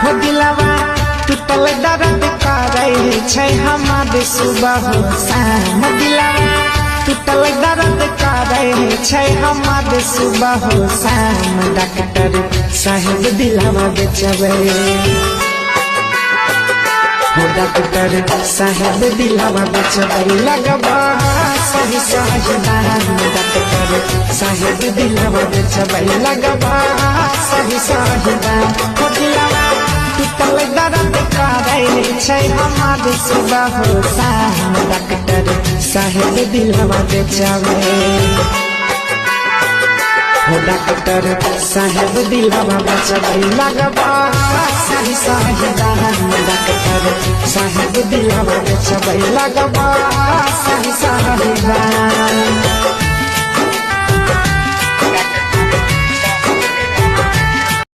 हो दिलवा टूटल दर्द करे छै हमारे सुबह हो शाम दिलवा टूटल दर्द करे छै हमारे सुबह हो शाम डॉक्टर साहेब दिलवा बेचबे हो डॉक्टर साहेब दिलवा बेचबे लगबा सही सही दाम डॉक्टर साहेब दिलवा बेचबे लगबा सही सही दाम हो दिलवा टूटल दर्द करे छै हमारे सुबह हो शाम डॉक्टर साहेब दिलवा बेचबे हो डॉक्टर साहेब दिलवा बेचबे लगबा सही सही दाम डॉक्टर साहेब दिलवा बेचबे लगबा सही सही दाम।